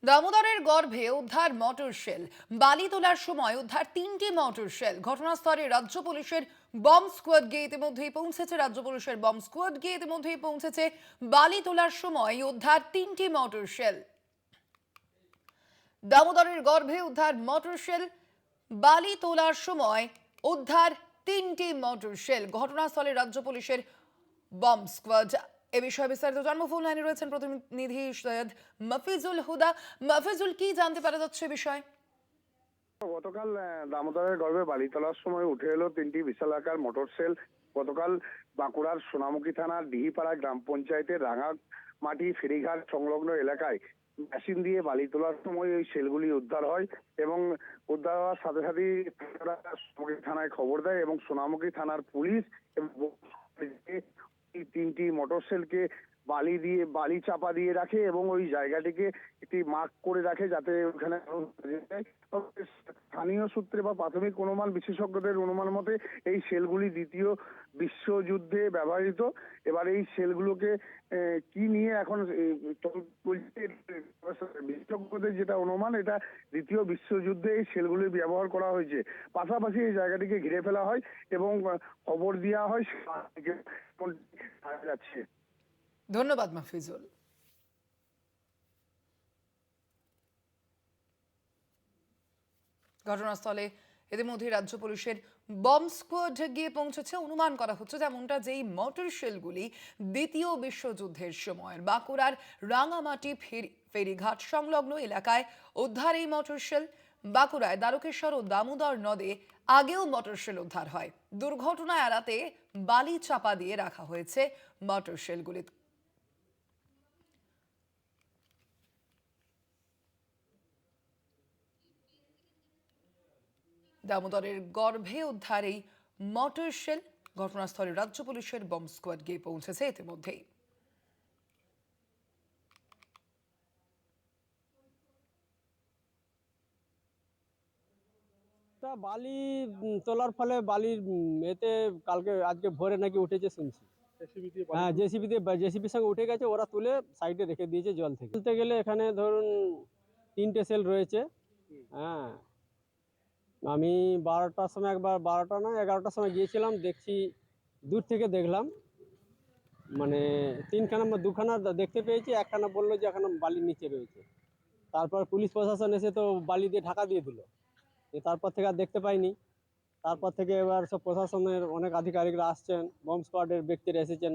দামোদরের গর্ভে উদ্ধার মটর শেল। বালি তোলার সময় উদ্ধার 3টি মটর শেল। ঘটনাস্থলে রাজ্য পুলিশের বম্ব স্কোয়াড গিয়ে ইতিমধ্যেই পৌঁছেছে। বালি তোলার সময় উদ্ধার 3টি মটর শেল। দামোদরের গর্ভে উদ্ধার মটর শেল। বালি তোলার সময় উদ্ধার 3টি মটর শেল। ঘটনাস্থলে রাজ্য পুলিশের বম্ব স্কোয়াড। এ বিষয়ে বিস্তারিত জানবো, ফোন লাইনে রয়েছেন প্রতিনিধি সৈয়দ মফিজুল হুদা। মফিজুল, কি জানতে পারা যাচ্ছে বিষয়? গতকাল দামোদরের গর্ভে বালি তোলার সময় উঠে এলো 3টি বিশালাকার মোটর সেল। গতকাল বাঁকুড়ার সোনামুখী থানার ডিহিপাড়া গ্রাম পঞ্চায়েতের রাঙামাটি ফেরিঘাট সংলগ্ন এলাকায় মেশিন দিয়ে বালি তোলার সময় ওই সেলগুলি উদ্ধার হয় এবং উদ্ধার হওয়ার সাথে সাথেই সোনামুখী থানায় খবর দেয় এবং সোনামুখী থানার পুলিশ এবং 3টি মোটর সেলকে বালি চাপা দিয়ে রাখে এবং ওই জায়গাটিকে একটি মার্ক করে রাখে যাতে ওখানে স্থানীয় সূত্রে বা প্রাথমিক অনুমান, বিশেষজ্ঞদের অনুমান মতে এই সেলগুলি দ্বিতীয় বিশ্বযুদ্ধে ব্যবহৃত। এবার এই সেলগুলোকে কি নিয়ে এখন বিশেষজ্ঞদের যেটা অনুমান, এটা দ্বিতীয় বিশ্বযুদ্ধে এই সেলগুলি ব্যবহার করা হয়েছে। পাশাপাশি এই জায়গাটিকে ঘিরে ফেলা হয় এবং খবর দেওয়া হয় যাচ্ছে। ধন্যবাদ মফিজুল। ঘটনাস্থলে ইতিমধ্যে রাজ্য পুলিশের বম্ব স্কোয়াড গিয়ে পৌঁছেছে। অনুমান করা হচ্ছে যেমনটা, যেই মোটর শেলগুলি দ্বিতীয় বিশ্বযুদ্ধের সময়ের বাঁকুড়ার রাঙামাটি ফেরিঘাট সংলগ্ন এলাকায় উদ্ধার এই মোটর শেল। বাঁকুড়ায় দ্বারকেশ্বর ও দামোদর নদে আগেও মোটর শেল উদ্ধার হয়। দুর্ঘটনা এড়াতে বালি চাপা দিয়ে রাখা হয়েছে মোটর শেলগুলি। দামোদরের গর্ভে উদ্ধার এই মোটর শেল। ঘটনাস্থলে রাজ্য পুলিশের বম্ব স্কোয়াড গিয়ে পৌঁছেছে ইতিমধ্যেই। বালি তোলার ফলে বালির এতে আজকে ভোরে নাকি উঠেছে শুনছি। হ্যাঁ, জেসিবির সঙ্গে উঠে গেছে, ওরা তুলে সাইডে রেখে দিয়েছে জল থেকে। বলতে গেলে এখানে ধরুন 3টে সেল রয়েছে। হ্যাঁ, আমি 12টার সময়, একবার 12টা না 11টার সময় গিয়েছিলাম, দেখছি দূর থেকে দেখলাম, মানে দুখানা দেখতে পেয়েছি, একখানা বললো যে এখানে বালির নিচে রয়েছে। তারপর পুলিশ প্রশাসন এসে তো বালি দিয়ে ঢাকা দিয়ে দিল। তারপর থেকে আর দেখতে পাইনি। তারপর থেকে এবার সব প্রশাসনের অনেক আধিকারিকরা আসছেন, বম্ব স্কোয়াডের ব্যক্তিরা এসেছেন,